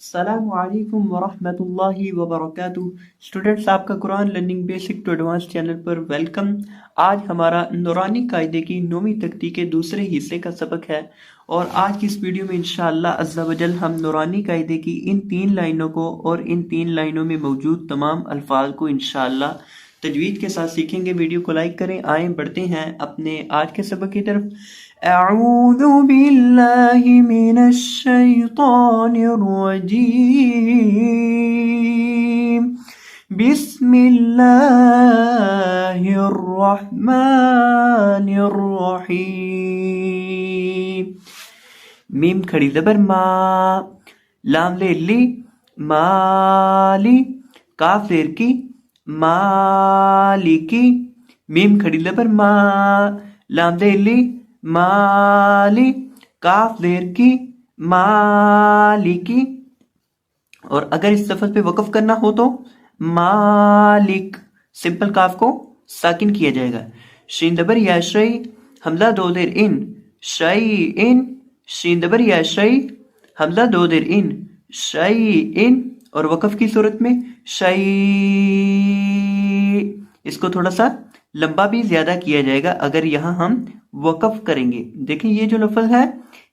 السلام علیکم ورحمۃ اللہ وبرکاتہ اسٹوڈنٹس، آپ کا Quran learning basic to advance channel پر ویلکم۔ آج ہمارا نورانی قاعدے کی 9ویں تختی کے دوسرے حصے کا سبق ہے، اور آج کی اس ویڈیو میں انشاءاللہ عز و جل ہم نورانی قاعدے کی ان 3 لائنوں کو اور ان 3 لائنوں میں موجود تمام الفاظ کو انشاءاللہ تجوید کے ساتھ سیکھیں گے۔ ویڈیو کو لائک کریں۔ آئیں بڑھتے ہیں اپنے آج کے سبق کی طرف۔ اعوذ باللہ من الشیطان الرجیم، بسم اللہ الرحمن الرحیم۔ میم کھڑی زبر ما، لام لے لی، مالی، کاف زیر کی، مالکی، میم کھڑی زبر ما، لام دے لی، مالی، کاف زیر کی، مالکی۔ اور اگر اس لفظ پہ وقف کرنا ہو تو مالک، سمپل کاف کو ساکن کیا جائے گا۔ شین دبر یا شئی، حمزہ دو دیر ان، شئی ان، شین دبر یا شئی، حمزہ دو دیر ان، شئی ان۔ اور وقف کی صورت میں شئی، اس کو تھوڑا سا لمبا بھی زیادہ کیا جائے گا اگر یہاں ہم وقف کریں گے۔ دیکھیں یہ جو لفظ ہے،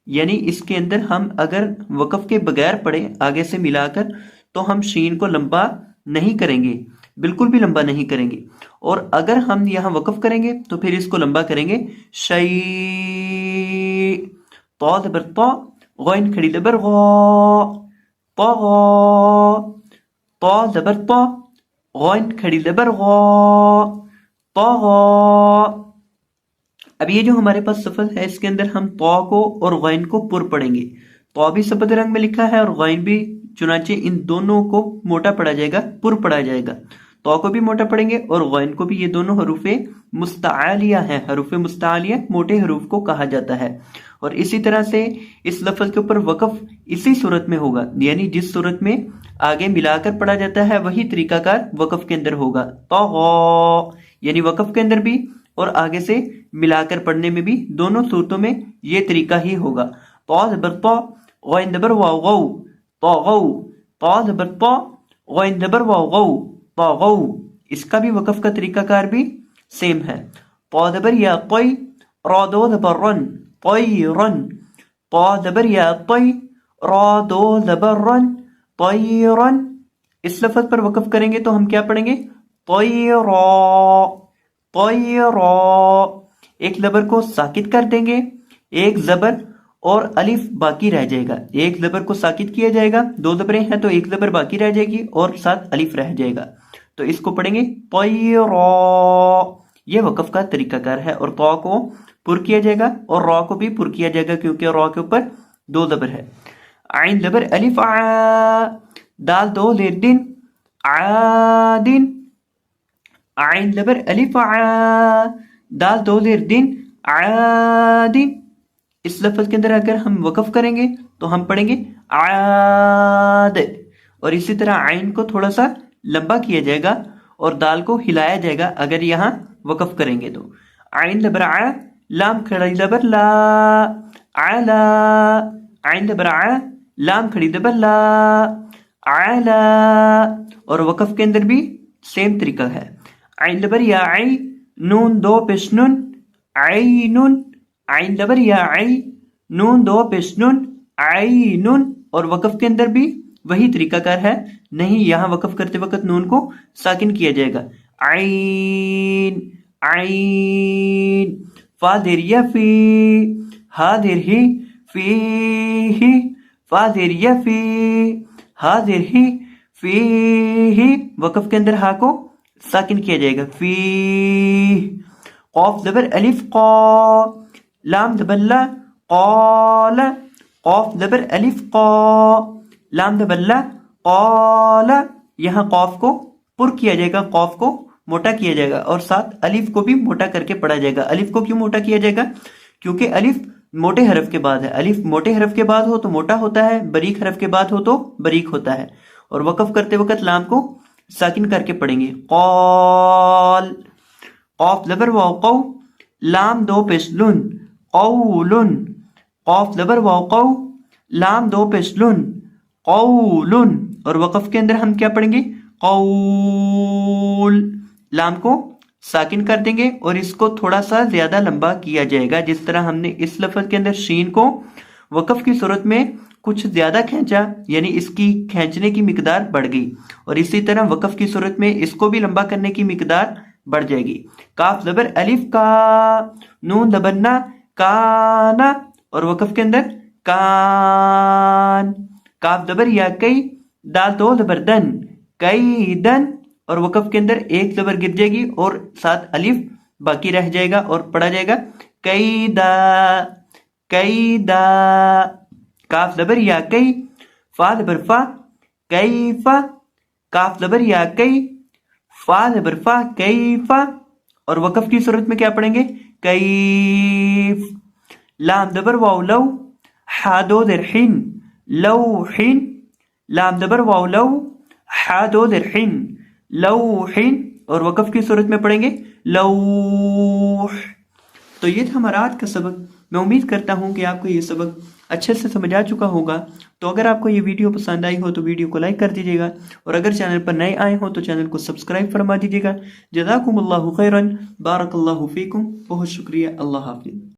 یعنی اس کے اندر ہم اگر وقف کے بغیر پڑھیں آگے سے ملا کر تو ہم شین کو لمبا نہیں کریں گے، بالکل بھی لمبا نہیں کریں گے، اور اگر ہم یہاں وقف کریں گے تو پھر اس کو لمبا کریں گے۔ شئی، طا زبر طا، غین کھڑی زبر غا، طغا، طا زبر طا، غین کھڑی زبر غا، طغا۔ اب یہ جو ہمارے پاس لفظ ہے اس کے اندر ہم طا کو اور غین کو پر پڑھیں گے۔ طا بھی سبز رنگ میں لکھا ہے اور غین بھی، چنانچہ ان دونوں کو موٹا پڑھا جائے گا، پر پڑھا جائے گا۔ طا کو بھی موٹا پڑھیں گے اور غین کو بھی۔ یہ دونوں حروف مستعالیہ ہیں، حروف مستعالیہ موٹے حروف کو کہا جاتا ہے۔ اور اسی طرح سے اس لفظ کے اوپر وقف اسی صورت میں ہوگا، یعنی جس صورت میں آگے ملا کر پڑھا جاتا ہے وہی طریقہ کار وقف کے اندر ہوگا۔ طغا، یعنی وقف کے اندر بھی اور آگے سے ملا کر پڑھنے میں بھی، دونوں صورتوں میں یہ طریقہ ہی ہوگا۔ طا زبر طا، غین زبر واو غو، طاغو، طا زبر طا، غین زبر واو غو، طاغو۔ اس کا بھی وقف کا طریقہ کار بھی سیم ہے۔ طا زبر یا طی، را دو زبر رن، طیرن، طا زبر یا طی، را دو زبر رن، طیرن۔ اس لفظ پر وقف کریں گے تو ہم کیا پڑھیں گے؟ طیرا، طیرا۔ ایک زبر کو ساکت کر دیں گے، ایک زبر اور الف باقی رہ جائے گا۔ ایک زبر کو ساکت کیا جائے گا، 2 زبریں ہیں تو ایک زبر باقی رہ جائے گی اور ساتھ الف رہ جائے گا، تو اس کو پڑھیں گے طیرا۔ یہ وقف کا طریقہ کار ہے۔ اور طا کو پر کیا جائے گا اور را کو بھی پر کیا جائے گا کیونکہ را کے اوپر 2 زبر ہے۔ عین زبر الف آ، دال 2 زیر دن، عادن، عین زبر الف آ، دال 2 زیر دن، عادن۔ اس لفظ کے اندر اگر ہم وقف کریں گے تو ہم پڑھیں گے عاد، اور اسی طرح عین کو تھوڑا سا لمبا کیا جائے گا اور دال کو ہلایا جائے گا اگر یہاں وقف کریں گے تو۔ عین زبر ع، لام کھڑی زبر لا، علا، عین زبر ع، لام کھڑی زبر لا، علا۔ اور وقف کے اندر بھی سیم طریقہ ہے۔ عین زبر یا عی، نون 2 پیش نون، عینن، عین زبر یا عی، نون 2 پیش نون، عینن۔ اور وقف کے اندر بھی وہی طریقہ کار ہے، نہیں یہاں وقف کرتے وقت نون کو ساکن کیا جائے گا۔ عین، عین۔ فا زیر یا فی، ہا زیر ہی، فی ہی، فا زیر یا فی، ہا زیر ہی، فی ہی۔ وقف کے اندر ہا کو ساکن کیا جائے گا، فی۔ قاف زبر الف قا، لام زبر لا، قال، قاف زبر الف قا، لام زبر لا، قال۔ یہاں قاف کو پر کیا جائے گا، قاف کو موٹا کیا جائے گا اور ساتھ الف کو بھی موٹا کر کے پڑھا جائے گا۔ الف کو کیوں موٹا کیا جائے گا؟ کیونکہ الف موٹے حرف کے بعد ہے۔ الف موٹے حرف کے بعد ہو تو موٹا ہوتا ہے، باریک حرف کے بعد ہو تو باریک ہوتا ہے۔ اور وقف کرتے وقت لام کو ساکن کر کے پڑھیں گے، قال، قاف زبر واو قو، لام 2 پیش لن، قولن، قاف زبر واو قو، لام 2 پیش لن، قول، اور وقف کے اندر ہم کیا پڑھیں گے؟ قول، لام کو ساکن کر دیں گے اور اس کو تھوڑا سا زیادہ لمبا کیا جائے گا، جس طرح ہم نے اس لفظ کے اندر شین کو وقف کی صورت میں کچھ زیادہ کھینچا، یعنی اس کی کھینچنے کی مقدار بڑھ گئی، اور اسی طرح وقف کی صورت میں اس کو بھی لمبا کرنے کی مقدار بڑھ جائے گی۔ کاف زبر الف کا، نون زبر نا، کانا، اور وقف کے اندر کان، کاف زبر یا کئی، دال تو زبر دن، کئی دن، اور وقف کے اندر ایک زبر گر جائے گی اور ساتھ الف باقی رہ جائے گا اور پڑھا جائے گا کئی دا، کئی دا، کاف زبر یا کئی، فا زبر فا، کئی فا، کاف زبر یا کئی، فا زبر فا، کئی فا، اور وقف کی صورت میں کیا پڑھیں گے؟ کیف، لام زبر واو لو، حا دو زر حن، لوحن، لام زبر واو لو، حا دو زر حن، لوحن، اور وقف کی صورت میں پڑھیں گے لوح۔ تو یہ تھا ہمارا آج کا سبق۔ میں امید کرتا ہوں کہ آپ کو یہ سبق اچھے سے سمجھ آ چکا ہوگا۔ تو اگر آپ کو یہ ویڈیو پسند آئی ہو تو ویڈیو کو لائک کر دیجیے گا، اور اگر چینل پر نئے آئے ہوں تو چینل کو سبسکرائب فرما دیجیے گا۔ جزاکم اللہ خیرا، بارک اللہ فیکم، بہت شکریہ، اللہ حافظ۔